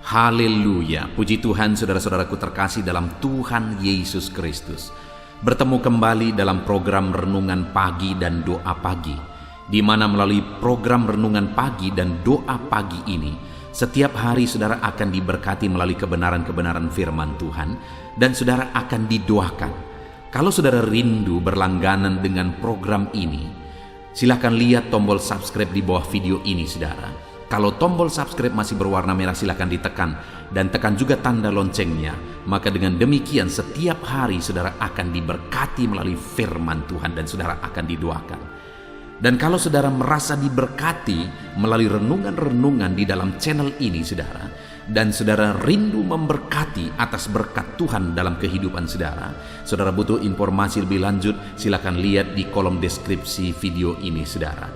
Haleluya, puji Tuhan saudara-saudaraku terkasih dalam Tuhan Yesus Kristus. Bertemu kembali dalam program Renungan Pagi dan Doa Pagi, di mana melalui program Renungan Pagi dan Doa Pagi ini, setiap hari saudara akan diberkati melalui kebenaran-kebenaran firman Tuhan, dan saudara akan didoakan. Kalau saudara rindu berlangganan dengan program ini, silakan lihat tombol subscribe di bawah video ini saudara. Kalau tombol subscribe masih berwarna merah, silakan ditekan dan tekan juga tanda loncengnya. Maka dengan demikian setiap hari saudara akan diberkati melalui firman Tuhan dan saudara akan didoakan. Dan kalau saudara merasa diberkati melalui renungan-renungan di dalam channel ini saudara, dan saudara rindu memberkati atas berkat Tuhan dalam kehidupan saudara, saudara butuh informasi lebih lanjut, silakan lihat di kolom deskripsi video ini saudara.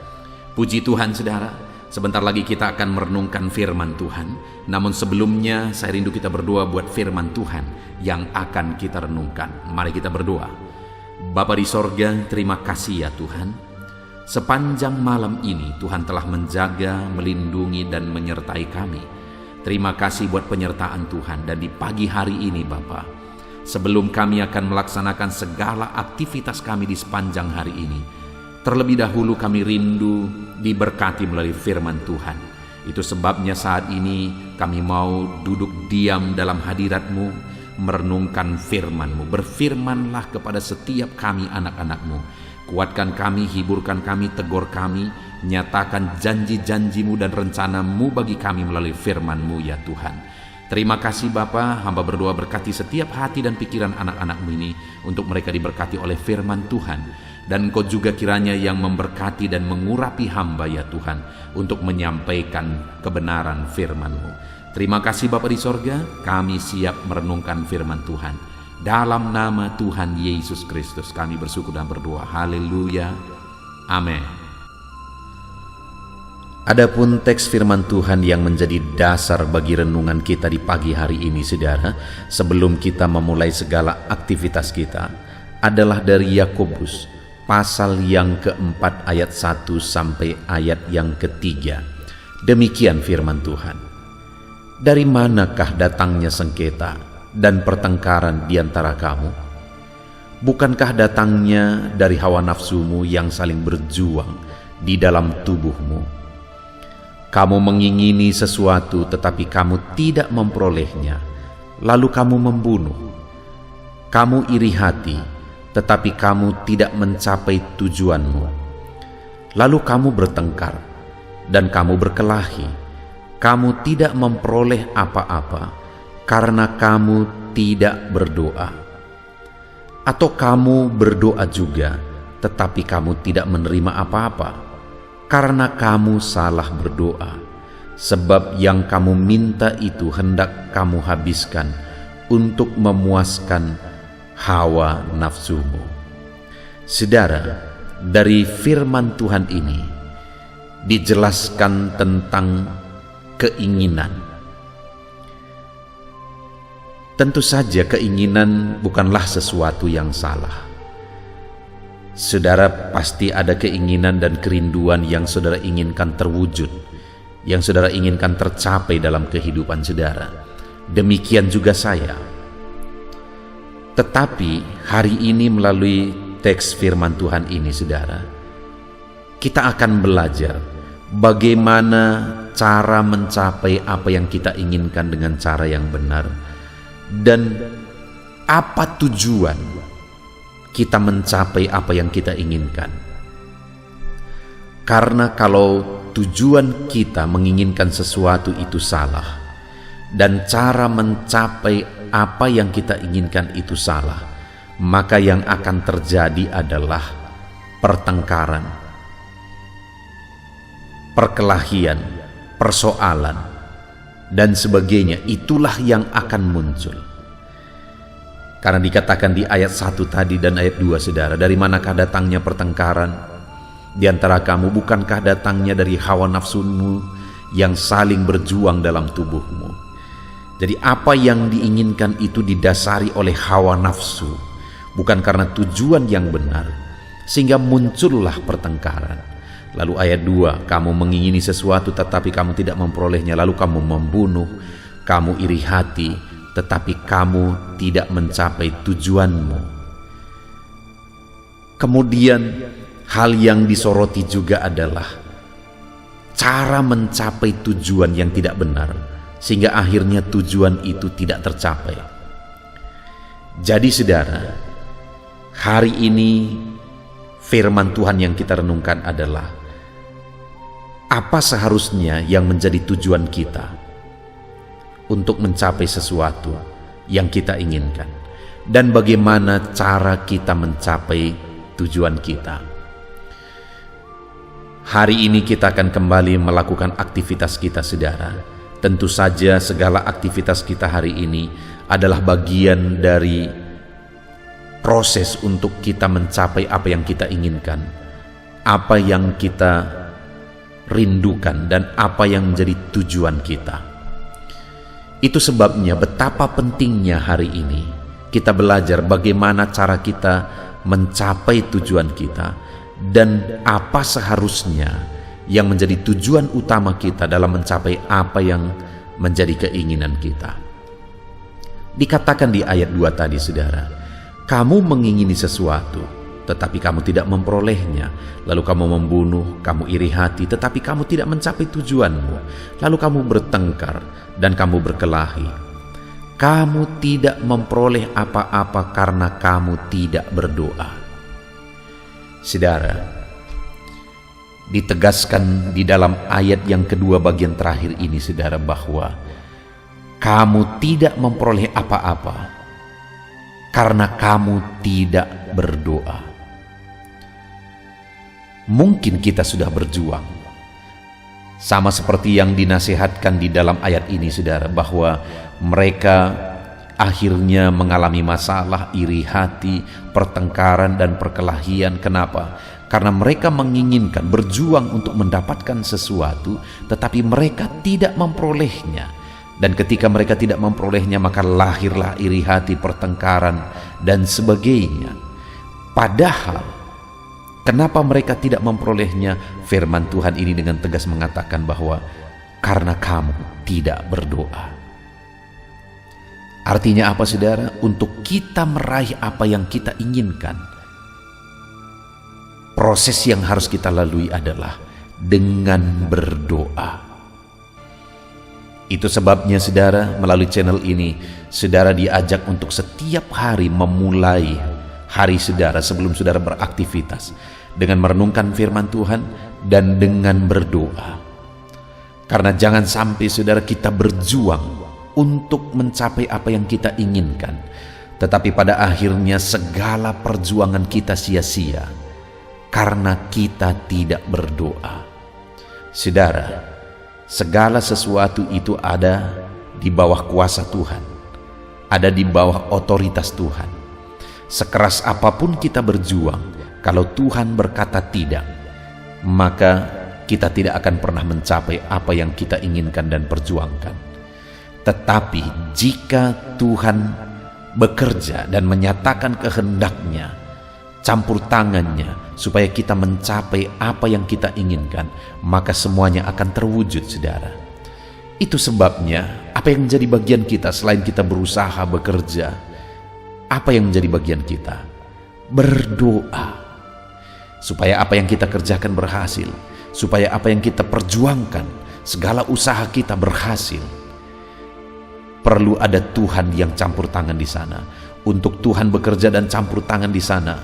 Puji Tuhan saudara. Sebentar lagi kita akan merenungkan firman Tuhan. Namun sebelumnya saya rindu kita berdoa buat firman Tuhan yang akan kita renungkan. Mari kita berdoa. Bapa di sorga, terima kasih ya Tuhan. Sepanjang malam ini Tuhan telah menjaga, melindungi dan menyertai kami. Terima kasih buat penyertaan Tuhan. Dan di pagi hari ini Bapa, sebelum kami akan melaksanakan segala aktivitas kami di sepanjang hari ini, terlebih dahulu kami rindu diberkati melalui firman Tuhan. Itu sebabnya saat ini kami mau duduk diam dalam hadirat-Mu, merenungkan firman-Mu. Berfirmanlah kepada setiap kami anak-anak-Mu. Kuatkan kami, hiburkan kami, tegur kami, nyatakan janji-janji-Mu dan rencana-Mu bagi kami melalui firman-Mu ya Tuhan. Terima kasih Bapa, hamba berdoa berkati setiap hati dan pikiran anak-anak-Mu ini, untuk mereka diberkati oleh firman Tuhan. Dan Engkau juga kiranya yang memberkati dan mengurapi hamba ya Tuhan, untuk menyampaikan kebenaran firman-Mu. Terima kasih Bapa di sorga, kami siap merenungkan firman Tuhan. Dalam nama Tuhan Yesus Kristus kami bersyukur dan berdoa. Haleluya. Amin. Adapun teks firman Tuhan yang menjadi dasar bagi renungan kita di pagi hari ini saudara, sebelum kita memulai segala aktivitas kita, adalah dari Yakobus pasal yang keempat ayat 1 sampai ayat yang ketiga. Demikian firman Tuhan. Dari manakah datangnya sengketa dan pertengkaran di antara kamu? Bukankah datangnya dari hawa nafsumu yang saling berjuang di dalam tubuhmu? Kamu mengingini sesuatu tetapi kamu tidak memperolehnya, lalu kamu membunuh. Kamu iri hati tetapi kamu tidak mencapai tujuanmu. Lalu kamu bertengkar dan kamu berkelahi. Kamu tidak memperoleh apa-apa karena kamu tidak berdoa. Atau kamu berdoa juga tetapi kamu tidak menerima apa-apa karena kamu salah berdoa. Sebab yang kamu minta itu hendak kamu habiskan untuk memuaskan hawa nafsumu. Saudara, dari firman Tuhan ini dijelaskan tentang keinginan. Tentu saja keinginan bukanlah sesuatu yang salah. Saudara pasti ada keinginan dan kerinduan yang saudara inginkan terwujud, yang saudara inginkan tercapai dalam kehidupan saudara. Demikian juga saya. Tetapi hari ini melalui teks firman Tuhan ini saudara, kita akan belajar bagaimana cara mencapai apa yang kita inginkan dengan cara yang benar, dan apa tujuan kita mencapai apa yang kita inginkan. Karena kalau tujuan kita menginginkan sesuatu itu salah, dan cara mencapai apa yang kita inginkan itu salah, maka yang akan terjadi adalah pertengkaran, perkelahian, persoalan, dan sebagainya. Itulah yang akan muncul. Karena dikatakan di ayat 1 tadi dan ayat 2 saudara, dari manakah datangnya pertengkaran di antara kamu? Bukankah datangnya dari hawa nafsumu yang saling berjuang dalam tubuhmu? Jadi apa yang diinginkan itu didasari oleh hawa nafsu, bukan karena tujuan yang benar, sehingga muncullah pertengkaran. Lalu ayat 2, kamu mengingini sesuatu tetapi kamu tidak memperolehnya, lalu kamu membunuh. kamu iri hati, tetapi kamu tidak mencapai tujuanmu. Kemudian hal yang disoroti juga adalah cara mencapai tujuan yang tidak benar, sehingga akhirnya tujuan itu tidak tercapai. Jadi saudara, hari ini firman Tuhan yang kita renungkan adalah apa seharusnya yang menjadi tujuan kita untuk mencapai sesuatu yang kita inginkan, dan bagaimana cara kita mencapai tujuan kita. Hari ini kita akan kembali melakukan aktivitas kita, saudara. Tentu saja segala aktivitas kita hari ini adalah bagian dari proses untuk kita mencapai apa yang kita inginkan, apa yang kita rindukan, dan apa yang menjadi tujuan kita. Itu sebabnya betapa pentingnya hari ini kita belajar bagaimana cara kita mencapai tujuan kita, dan apa seharusnya yang menjadi tujuan utama kita dalam mencapai apa yang menjadi keinginan kita. Dikatakan di ayat 2 tadi, saudara, kamu mengingini sesuatu tetapi kamu tidak memperolehnya, lalu kamu membunuh, kamu iri hati, tetapi kamu tidak mencapai tujuanmu, lalu kamu bertengkar dan kamu berkelahi. Kamu tidak memperoleh apa-apa karena kamu tidak berdoa. Saudara, ditegaskan di dalam ayat yang kedua bagian terakhir ini, saudara, bahwa kamu tidak memperoleh apa-apa karena kamu tidak berdoa. Mungkin kita sudah berjuang, sama seperti yang dinasihatkan di dalam ayat ini, saudara, bahwa mereka akhirnya mengalami masalah, iri hati, pertengkaran, dan perkelahian. Kenapa? Karena mereka menginginkan, berjuang untuk mendapatkan sesuatu, tetapi mereka tidak memperolehnya. Dan ketika mereka tidak memperolehnya, maka lahirlah iri hati, pertengkaran, dan sebagainya. Padahal kenapa mereka tidak memperolehnya? Firman Tuhan ini dengan tegas mengatakan bahwa karena kamu tidak berdoa. Artinya apa, saudara? Untuk kita meraih apa yang kita inginkan, proses yang harus kita lalui adalah dengan berdoa. Itu sebabnya, saudara, melalui channel ini, saudara diajak untuk setiap hari memulai hari saudara sebelum saudara beraktivitas dengan merenungkan firman Tuhan dan dengan berdoa. Karena jangan sampai, saudara, kita berjuang untuk mencapai apa yang kita inginkan, tetapi pada akhirnya segala perjuangan kita sia-sia karena kita tidak berdoa. Saudara, segala sesuatu itu ada di bawah kuasa Tuhan, ada di bawah otoritas Tuhan. Sekeras apapun kita berjuang, kalau Tuhan berkata tidak, maka kita tidak akan pernah mencapai apa yang kita inginkan dan perjuangkan. Tetapi jika Tuhan bekerja dan menyatakan kehendaknya, campur tangannya supaya kita mencapai apa yang kita inginkan, maka semuanya akan terwujud, saudara. Itu sebabnya apa yang menjadi bagian kita selain kita berusaha bekerja, apa yang menjadi bagian kita? Berdoa. Supaya apa yang kita kerjakan berhasil, supaya apa yang kita perjuangkan, segala usaha kita berhasil. Perlu ada Tuhan yang campur tangan di sana. Untuk Tuhan bekerja dan campur tangan di sana,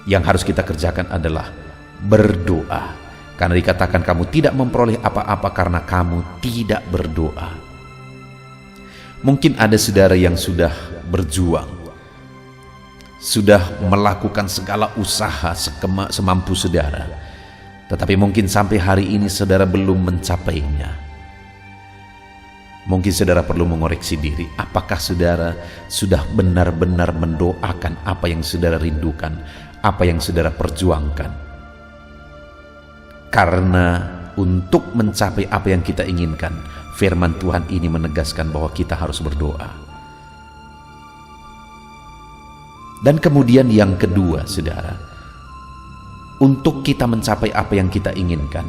yang harus kita kerjakan adalah berdoa. Karena dikatakan kamu tidak memperoleh apa-apa karena kamu tidak berdoa. Mungkin ada saudara yang sudah berjuang, sudah melakukan segala usaha semampu saudara, tetapi mungkin sampai hari ini saudara belum mencapainya. Mungkin saudara perlu mengoreksi diri. Apakah saudara sudah benar-benar mendoakan apa yang saudara rindukan, apa yang saudara perjuangkan? Karena untuk mencapai apa yang kita inginkan, firman Tuhan ini menegaskan bahwa kita harus berdoa. Dan kemudian yang kedua, saudara, untuk kita mencapai apa yang kita inginkan,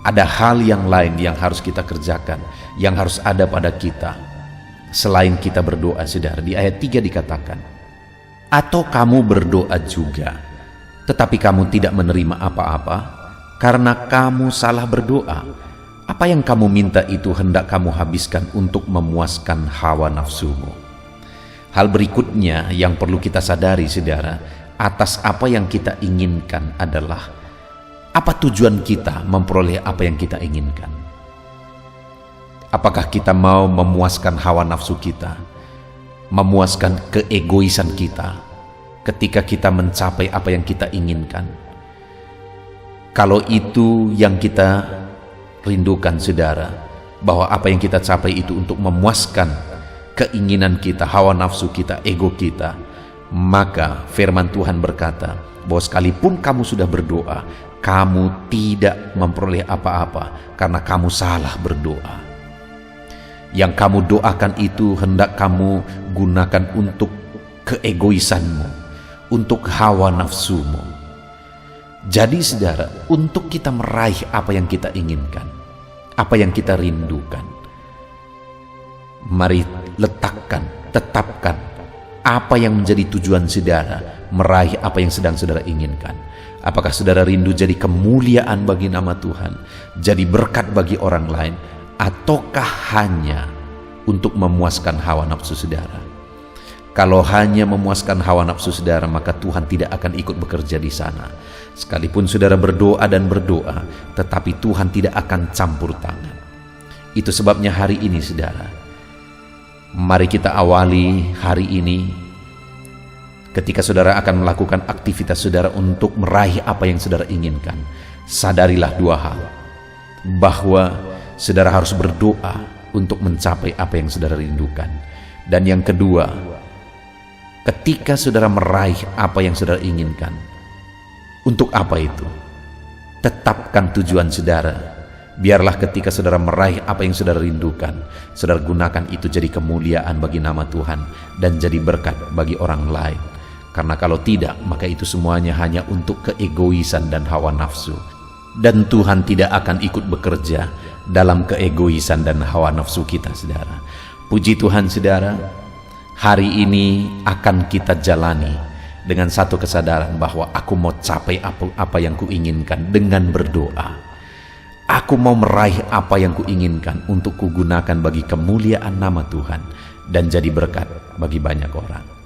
Ada hal yang lain yang harus kita kerjakan, yang harus ada pada kita selain kita berdoa, saudara. Di ayat 3 dikatakan, atau kamu berdoa juga, tetapi kamu tidak menerima apa-apa, karena kamu salah berdoa. Apa yang kamu minta itu hendak kamu habiskan untuk memuaskan hawa nafsumu. Hal berikutnya yang perlu kita sadari, saudara, atas apa yang kita inginkan adalah apa tujuan kita memperoleh apa yang kita inginkan. Apakah kita mau memuaskan hawa nafsu kita, memuaskan keegoisan kita ketika kita mencapai apa yang kita inginkan? Kalau itu yang kita rindukan, saudara, bahwa apa yang kita capai itu untuk memuaskan keinginan kita, hawa nafsu kita, ego kita, maka firman Tuhan berkata bahwa sekalipun kamu sudah berdoa, kamu tidak memperoleh apa-apa karena kamu salah berdoa. Yang kamu doakan itu hendak kamu gunakan untuk keegoisanmu, untuk hawa nafsumu. Jadi saudara, untuk kita meraih apa yang kita inginkan, apa yang kita rindukan, mari tetapkan apa yang menjadi tujuan saudara meraih apa yang sedang saudara inginkan. Apakah saudara rindu jadi kemuliaan bagi nama Tuhan, jadi berkat bagi orang lain, ataukah hanya untuk memuaskan hawa nafsu saudara? Kalau hanya memuaskan hawa nafsu saudara, maka Tuhan tidak akan ikut bekerja di sana. Sekalipun saudara berdoa dan berdoa, tetapi Tuhan tidak akan campur tangan. Itu sebabnya hari ini, saudara, mari kita awali hari ini. Ketika saudara akan melakukan aktivitas saudara untuk meraih apa yang saudara inginkan, sadarilah dua hal. Bahwa saudara harus berdoa untuk mencapai apa yang saudara rindukan. Dan yang kedua, ketika saudara meraih apa yang saudara inginkan, untuk apa itu? Tetapkan tujuan saudara. Biarlah ketika saudara meraih apa yang saudara rindukan, saudara gunakan itu jadi kemuliaan bagi nama Tuhan dan jadi berkat bagi orang lain. Karena kalau tidak, maka itu semuanya hanya untuk keegoisan dan hawa nafsu. Dan Tuhan tidak akan ikut bekerja dalam keegoisan dan hawa nafsu kita, saudara. Puji Tuhan, saudara, hari ini akan kita jalani dengan satu kesadaran bahwa aku mau capai apa yang kuinginkan dengan berdoa. Aku mau meraih apa yang kuinginkan untuk kugunakan bagi kemuliaan nama Tuhan dan jadi berkat bagi banyak orang.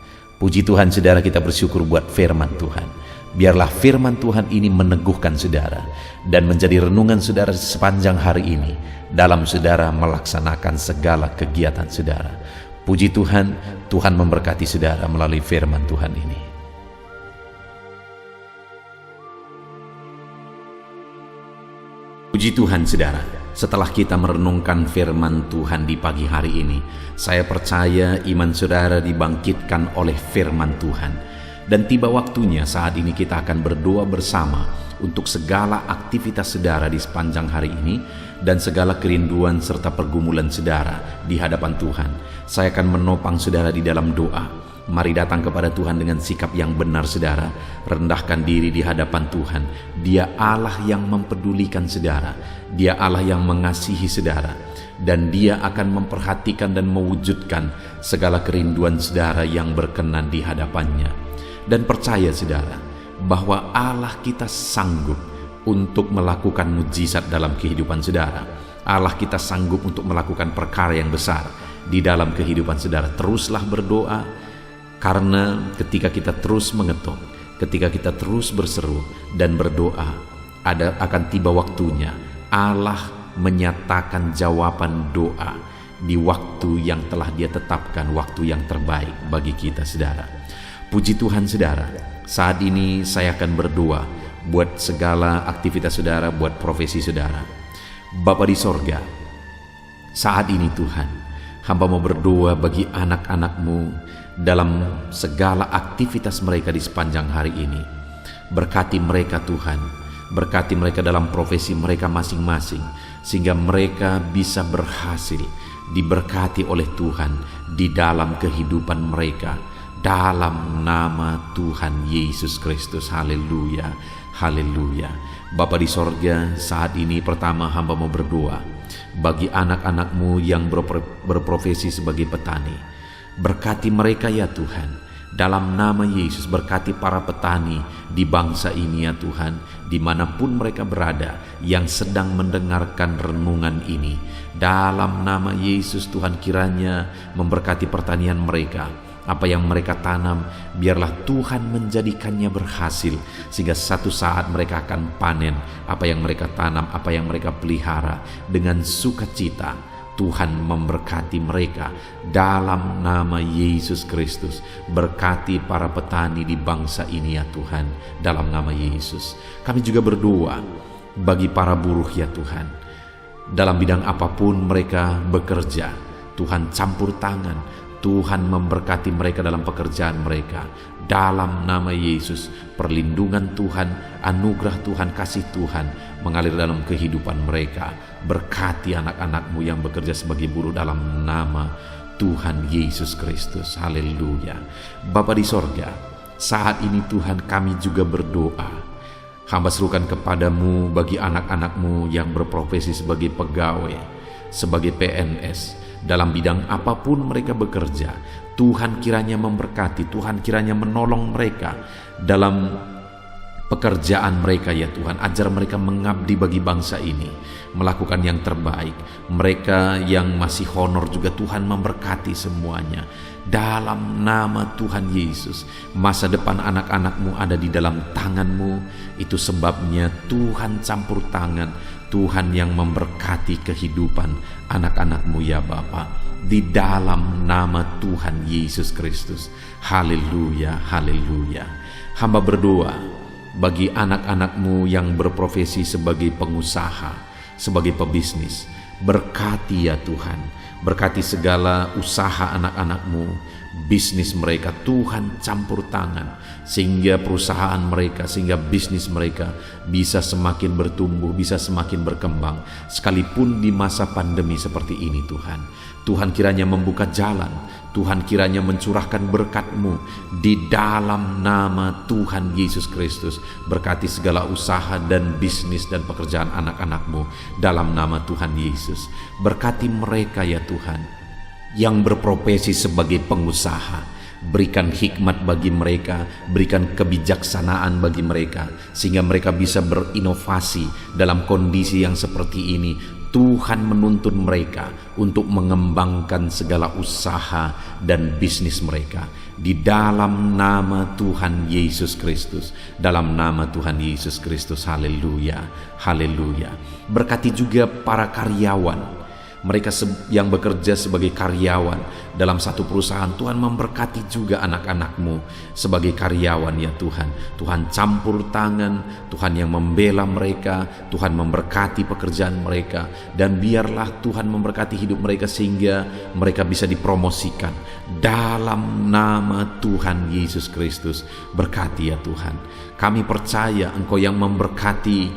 Puji Tuhan, saudara, kita bersyukur buat firman Tuhan. Biarlah firman Tuhan ini meneguhkan saudara dan menjadi renungan saudara sepanjang hari ini dalam saudara melaksanakan segala kegiatan saudara. Puji Tuhan, Tuhan memberkati saudara melalui firman Tuhan ini. Puji Tuhan, saudara, setelah kita merenungkan firman Tuhan di pagi hari ini, saya percaya iman saudara dibangkitkan oleh firman Tuhan. Dan tiba waktunya saat ini kita akan berdoa bersama untuk segala aktivitas saudara di sepanjang hari ini dan segala kerinduan serta pergumulan saudara di hadapan Tuhan. Saya akan menopang saudara di dalam doa. Mari datang kepada Tuhan dengan sikap yang benar, saudara. Rendahkan diri di hadapan Tuhan. Dia Allah yang mempedulikan saudara. Dia Allah yang mengasihi saudara. Dan Dia akan memperhatikan dan mewujudkan segala kerinduan saudara yang berkenan di hadapannya. Dan percaya, saudara, bahwa Allah kita sanggup untuk melakukan mujizat dalam kehidupan saudara. Allah kita sanggup untuk melakukan perkara yang besar di dalam kehidupan saudara. Teruslah berdoa. Karena ketika kita terus mengetuk, ketika kita terus berseru dan berdoa, akan tiba waktunya Allah menyatakan jawaban doa di waktu yang telah Dia tetapkan, waktu yang terbaik bagi kita, saudara. Puji Tuhan, saudara. Saat ini saya akan berdoa buat segala aktivitas saudara, buat profesi saudara. Bapa di sorga, saat ini Tuhan, hamba mau berdoa bagi anak-anak-Mu dalam segala aktivitas mereka di sepanjang hari ini. Berkati mereka, Tuhan. Berkati mereka dalam profesi mereka masing-masing, sehingga mereka bisa berhasil diberkati oleh Tuhan di dalam kehidupan mereka. Dalam nama Tuhan Yesus Kristus. Haleluya, haleluya. Bapa di sorga, saat ini pertama hamba mau berdoa bagi anak-anak-Mu yang berprofesi sebagai petani. Berkati mereka ya Tuhan. Dalam nama Yesus, berkati para petani di bangsa ini ya Tuhan, dimanapun mereka berada yang sedang mendengarkan renungan ini. Dalam nama Yesus Tuhan, kiranya memberkati pertanian mereka. Apa yang mereka tanam, biarlah Tuhan menjadikannya berhasil, sehingga satu saat mereka akan panen apa yang mereka tanam, apa yang mereka pelihara dengan sukacita. Tuhan memberkati mereka dalam nama Yesus Kristus. Berkati para petani di bangsa ini ya Tuhan, dalam nama Yesus. Kami juga berdoa bagi para buruh ya Tuhan. Dalam bidang apapun mereka bekerja, Tuhan campur tangan, Tuhan memberkati mereka dalam pekerjaan mereka. Dalam nama Yesus, perlindungan Tuhan, anugerah Tuhan, kasih Tuhan mengalir dalam kehidupan mereka. Berkati anak-anak-Mu yang bekerja sebagai buruh dalam nama Tuhan Yesus Kristus. Haleluya. Bapa di sorga, saat ini Tuhan kami juga berdoa. Hamba serukan kepadamu bagi anak-anak-Mu yang berprofesi sebagai pegawai, sebagai PNS, dalam bidang apapun mereka bekerja. Tuhan kiranya memberkati, Tuhan kiranya menolong mereka dalam pekerjaan mereka ya Tuhan. Ajar mereka mengabdi bagi bangsa ini, melakukan yang terbaik. Mereka yang masih honor juga Tuhan memberkati semuanya. Dalam nama Tuhan Yesus, masa depan anak-anak-Mu ada di dalam tangan-Mu. Itu sebabnya Tuhan campur tangan, Tuhan yang memberkati kehidupan anak-anak-Mu ya Bapa. Di dalam nama Tuhan Yesus Kristus. Haleluya, haleluya. Hamba berdoa bagi anak-anak-Mu yang berprofesi sebagai pengusaha, sebagai pebisnis. Berkati ya Tuhan, berkati segala usaha anak-anak-Mu, bisnis mereka. Tuhan campur tangan sehingga perusahaan mereka, sehingga bisnis mereka bisa semakin bertumbuh, bisa semakin berkembang, sekalipun di masa pandemi seperti ini Tuhan. Tuhan kiranya membuka jalan, Tuhan kiranya mencurahkan berkat-Mu di dalam nama Tuhan Yesus Kristus. Berkati segala usaha dan bisnis dan pekerjaan anak-anak-Mu dalam nama Tuhan Yesus. Berkati mereka ya Tuhan yang berprofesi sebagai pengusaha. Berikan hikmat bagi mereka, berikan kebijaksanaan bagi mereka, sehingga mereka bisa berinovasi dalam kondisi yang seperti ini. Tuhan menuntun mereka untuk mengembangkan segala usaha dan bisnis mereka di dalam nama Tuhan Yesus Kristus. Dalam nama Tuhan Yesus Kristus. Haleluya, haleluya. Berkati juga para karyawan, mereka yang bekerja sebagai karyawan dalam satu perusahaan. Tuhan memberkati juga anak-anak-Mu sebagai karyawan ya Tuhan. Tuhan campur tangan, Tuhan yang membela mereka, Tuhan memberkati pekerjaan mereka, dan biarlah Tuhan memberkati hidup mereka sehingga mereka bisa dipromosikan dalam nama Tuhan Yesus Kristus. Berkati ya Tuhan. Kami percaya Engkau yang memberkati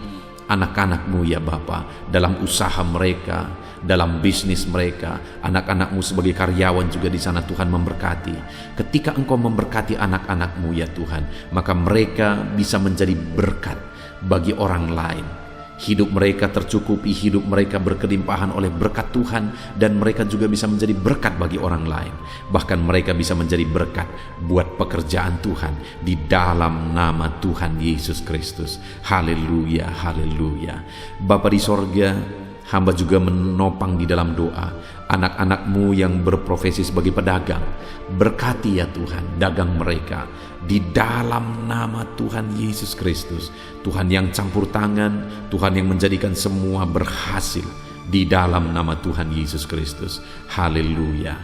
anak-anak-Mu ya Bapa dalam usaha mereka, dalam bisnis mereka. Anak-anak-Mu sebagai karyawan juga di sana Tuhan memberkati. Ketika Engkau memberkati anak-anak-Mu ya Tuhan, maka mereka bisa menjadi berkat bagi orang lain. Hidup mereka tercukupi, hidup mereka berkelimpahan oleh berkat Tuhan, dan mereka juga bisa menjadi berkat bagi orang lain. Bahkan mereka bisa menjadi berkat buat pekerjaan Tuhan di dalam nama Tuhan Yesus Kristus. Haleluya, haleluya. Bapa di sorga, hamba juga menopang di dalam doa anak-anak-Mu yang berprofesi sebagai pedagang. Berkati ya Tuhan dagang mereka di dalam nama Tuhan Yesus Kristus. Tuhan yang campur tangan, Tuhan yang menjadikan semua berhasil di dalam nama Tuhan Yesus Kristus. Haleluya.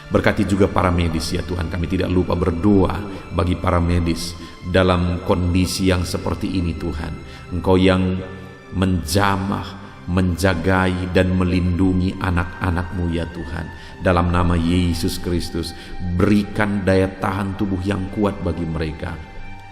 Berkati juga para medis ya Tuhan. Kami tidak lupa berdoa bagi para medis dalam kondisi yang seperti ini Tuhan. Engkau yang menjamah, menjagai dan melindungi anak-anak-Mu ya Tuhan. Dalam nama Yesus Kristus, berikan daya tahan tubuh yang kuat bagi mereka.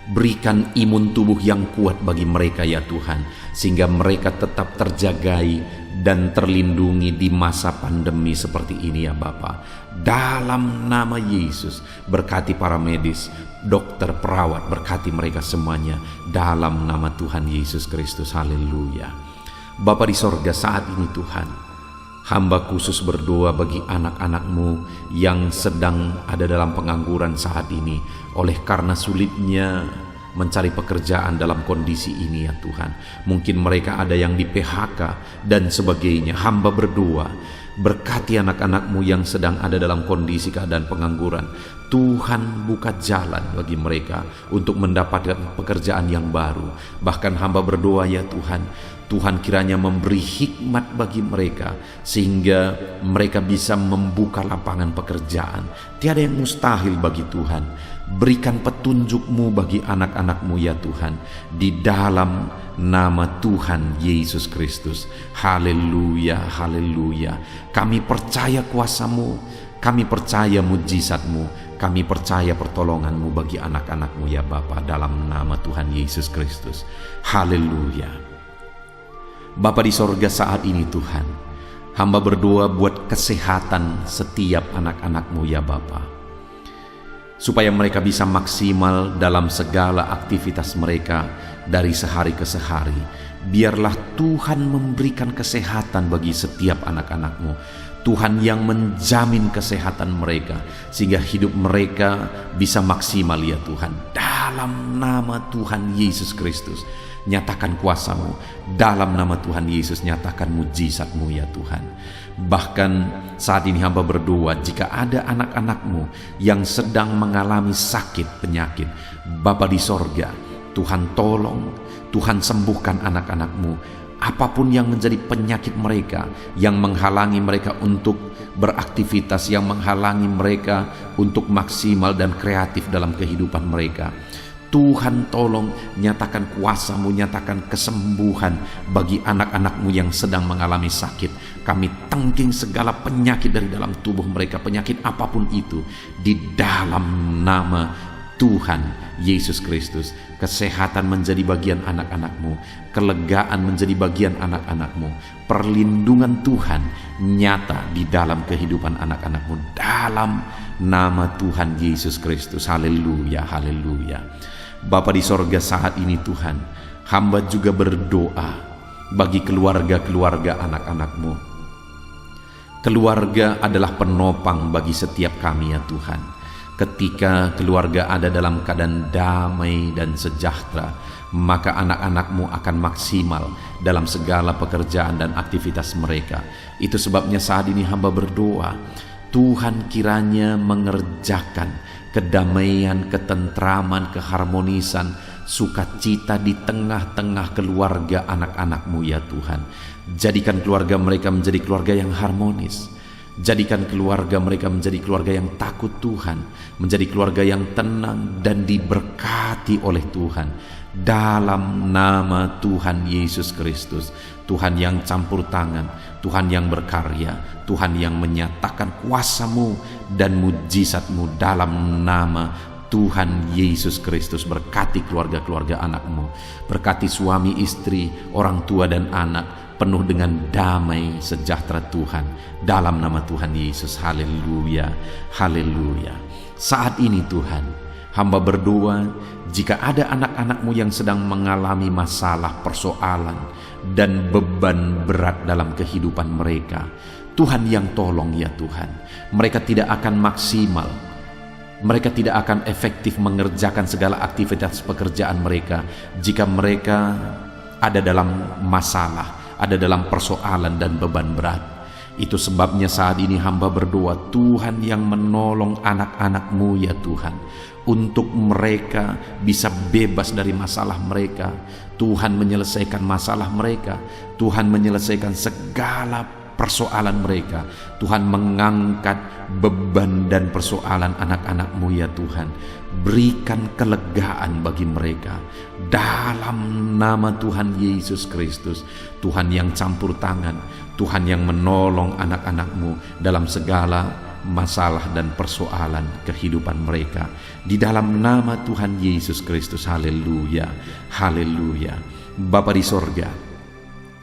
Berikan imun tubuh yang kuat bagi mereka ya Tuhan, sehingga mereka tetap terjagai dan terlindungi di masa pandemi seperti ini ya Bapa. Dalam nama Yesus, berkati para medis, dokter, perawat, berkati mereka semuanya dalam nama Tuhan Yesus Kristus. Haleluya. Bapa di sorga, saat ini Tuhan, hamba khusus berdoa bagi anak-anak-Mu yang sedang ada dalam pengangguran saat ini oleh karena sulitnya mencari pekerjaan dalam kondisi ini ya Tuhan. Mungkin mereka ada yang di PHK dan sebagainya. Hamba berdoa, berkati anak-anak-Mu yang sedang ada dalam kondisi keadaan pengangguran. Tuhan buka jalan bagi mereka untuk mendapatkan pekerjaan yang baru. Bahkan hamba berdoa ya Tuhan, Tuhan kiranya memberi hikmat bagi mereka sehingga mereka bisa membuka lapangan pekerjaan. Tiada yang mustahil bagi Tuhan. Berikan petunjuk-Mu bagi anak-anak-Mu ya Tuhan, di dalam nama Tuhan Yesus Kristus. Haleluya, haleluya. Kami percaya kuasa-Mu, kami percaya mujizat-Mu, kami percaya pertolongan-Mu bagi anak-anak-Mu ya Bapa, dalam nama Tuhan Yesus Kristus. Haleluya. Bapa di sorga, saat ini Tuhan, hamba berdoa buat kesehatan setiap anak-anak-Mu ya Bapa, supaya mereka bisa maksimal dalam segala aktivitas mereka dari sehari ke sehari. Biarlah Tuhan memberikan kesehatan bagi setiap anak-anak-Mu. Tuhan yang menjamin kesehatan mereka sehingga hidup mereka bisa maksimal ya Tuhan. Dalam nama Tuhan Yesus Kristus, nyatakan kuasa-Mu. Dalam nama Tuhan Yesus, nyatakan mujizat-Mu ya Tuhan. Bahkan saat ini hamba berdoa, jika ada anak-anak-Mu yang sedang mengalami sakit penyakit, Bapa di sorga, Tuhan tolong, Tuhan sembuhkan anak-anak-Mu. Apapun yang menjadi penyakit mereka, yang menghalangi mereka untuk beraktivitas, yang menghalangi mereka untuk maksimal dan kreatif dalam kehidupan mereka, Tuhan tolong, nyatakan kuasa-Mu, nyatakan kesembuhan bagi anak-anak-Mu yang sedang mengalami sakit. Kami tangking segala penyakit dari dalam tubuh mereka, penyakit apapun itu, di dalam nama Tuhan Yesus Kristus. Kesehatan menjadi bagian anak-anak-Mu, kelegaan menjadi bagian anak-anak-Mu, perlindungan Tuhan nyata di dalam kehidupan anak-anak-Mu, dalam nama Tuhan Yesus Kristus. Haleluya, haleluya. Bapa di sorga, saat ini Tuhan, hamba juga berdoa bagi keluarga-keluarga anak-anak-Mu. Keluarga adalah penopang bagi setiap kami ya Tuhan. Ketika keluarga ada dalam keadaan damai dan sejahtera, maka anak-anak-Mu akan maksimal dalam segala pekerjaan dan aktivitas mereka. Itu sebabnya saat ini hamba berdoa, Tuhan kiranya mengerjakan kedamaian, ketentraman, keharmonisan, sukacita di tengah-tengah keluarga anak-anak-Mu ya Tuhan. Jadikan keluarga mereka menjadi keluarga yang harmonis. Jadikan keluarga mereka menjadi keluarga yang takut Tuhan, menjadi keluarga yang tenang dan diberkati oleh Tuhan. Dalam nama Tuhan Yesus Kristus, Tuhan yang campur tangan, Tuhan yang berkarya, Tuhan yang menyatakan kuasa-Mu dan mujizat-Mu, dalam nama Tuhan Yesus Kristus. Berkati keluarga-keluarga anak-Mu, berkati suami, istri, orang tua dan anak, penuh dengan damai sejahtera Tuhan, dalam nama Tuhan Yesus. Haleluya, haleluya. Saat ini Tuhan, hamba berdoa, jika ada anak-anak-Mu yang sedang mengalami masalah, persoalan, dan beban berat dalam kehidupan mereka, Tuhan yang tolong ya Tuhan. Mereka tidak akan maksimal, mereka tidak akan efektif mengerjakan segala aktivitas pekerjaan mereka jika mereka ada dalam masalah, ada dalam persoalan dan beban berat. Itu sebabnya saat ini hamba berdoa, Tuhan yang menolong anak-anak-Mu ya Tuhan, untuk mereka bisa bebas dari masalah mereka. Tuhan menyelesaikan masalah mereka, Tuhan menyelesaikan segala persoalan mereka. Tuhan mengangkat beban dan persoalan anak-anak-Mu ya Tuhan. Berikan kelegaan bagi mereka dalam nama Tuhan Yesus Kristus. Tuhan yang campur tangan, Tuhan yang menolong anak-anak-Mu dalam segala masalah dan persoalan kehidupan mereka. Di dalam nama Tuhan Yesus Kristus, haleluya, haleluya. Bapa di sorga,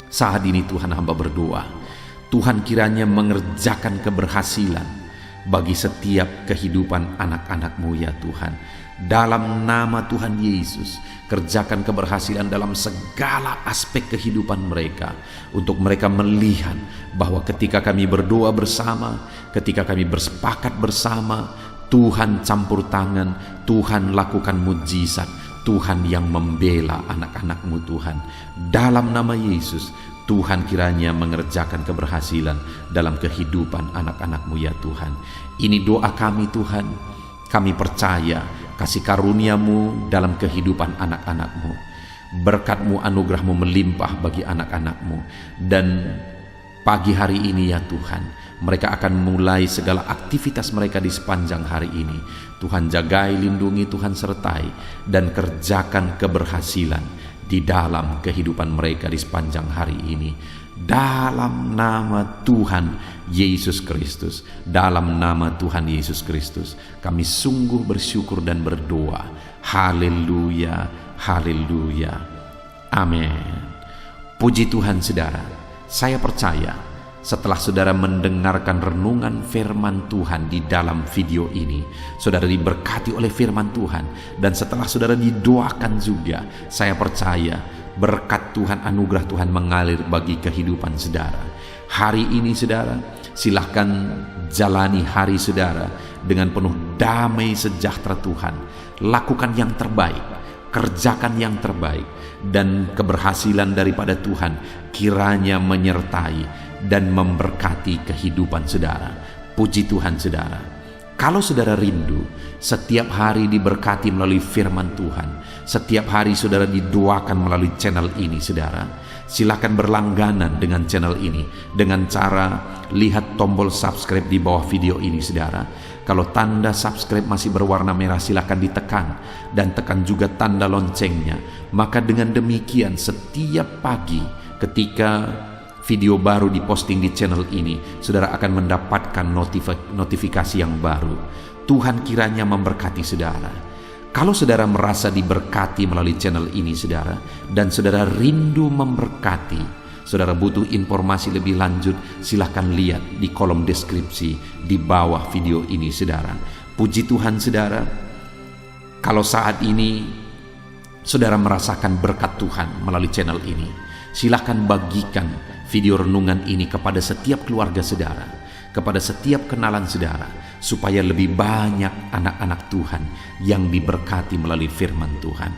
saat ini Tuhan hamba berdoa, Tuhan kiranya mengerjakan keberhasilan bagi setiap kehidupan anak-anak-Mu ya Tuhan. Dalam nama Tuhan Yesus, kerjakan keberhasilan dalam segala aspek kehidupan mereka, untuk mereka melihat bahwa ketika kami berdoa bersama, ketika kami bersepakat bersama, Tuhan campur tangan, Tuhan lakukan mujizat, Tuhan yang membela anak-anak-Mu Tuhan. Dalam nama Yesus, Tuhan kiranya mengerjakan keberhasilan dalam kehidupan anak-anak-Mu ya Tuhan. Ini doa kami Tuhan. Kami percaya kasih karunia-Mu dalam kehidupan anak-anak-Mu. Berkat-Mu, anugerah-Mu melimpah bagi anak-anak-Mu. Dan pagi hari ini ya Tuhan, mereka akan mulai segala aktivitas mereka di sepanjang hari ini. Tuhan jagai, lindungi, Tuhan sertai, dan kerjakan keberhasilan di dalam kehidupan mereka di sepanjang hari ini. Dalam nama Tuhan Yesus Kristus, dalam nama Tuhan Yesus Kristus, kami sungguh bersyukur dan berdoa. Haleluya, haleluya, amin. Puji Tuhan saudara, saya percaya setelah saudara mendengarkan renungan firman Tuhan di dalam video ini, saudara diberkati oleh firman Tuhan. Dan setelah saudara didoakan juga, saya percaya berkat Tuhan, anugerah Tuhan mengalir bagi kehidupan saudara. Hari ini saudara, silahkan jalani hari saudara dengan penuh damai sejahtera Tuhan. Lakukan yang terbaik, kerjakan yang terbaik, dan keberhasilan daripada Tuhan kiranya menyertai dan memberkati kehidupan saudara. Puji Tuhan saudara. Kalau saudara rindu setiap hari diberkati melalui firman Tuhan, setiap hari saudara didoakan melalui channel ini saudara, silakan berlangganan dengan channel ini dengan cara lihat tombol subscribe di bawah video ini saudara. Kalau tanda subscribe masih berwarna merah, silakan ditekan, dan tekan juga tanda loncengnya. Maka dengan demikian setiap pagi ketika video baru diposting di channel ini, saudara akan mendapatkan notifikasi yang baru. Tuhan kiranya memberkati saudara. Kalau saudara merasa diberkati melalui channel ini saudara, dan saudara rindu memberkati, saudara butuh informasi lebih lanjut, silahkan lihat di kolom deskripsi di bawah video ini saudara. Puji Tuhan saudara. Kalau saat ini saudara merasakan berkat Tuhan melalui channel ini, silahkan bagikan video renungan ini kepada setiap keluarga saudara, kepada setiap kenalan saudara, supaya lebih banyak anak-anak Tuhan yang diberkati melalui firman Tuhan.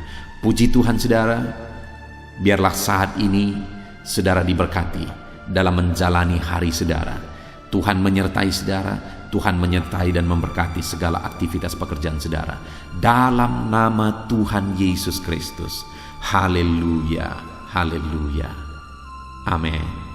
Puji Tuhan saudara, biarlah saat ini saudara diberkati dalam menjalani hari saudara. Tuhan menyertai saudara, Tuhan menyertai dan memberkati segala aktivitas pekerjaan saudara. Dalam nama Tuhan Yesus Kristus. Haleluya, haleluya. Amin.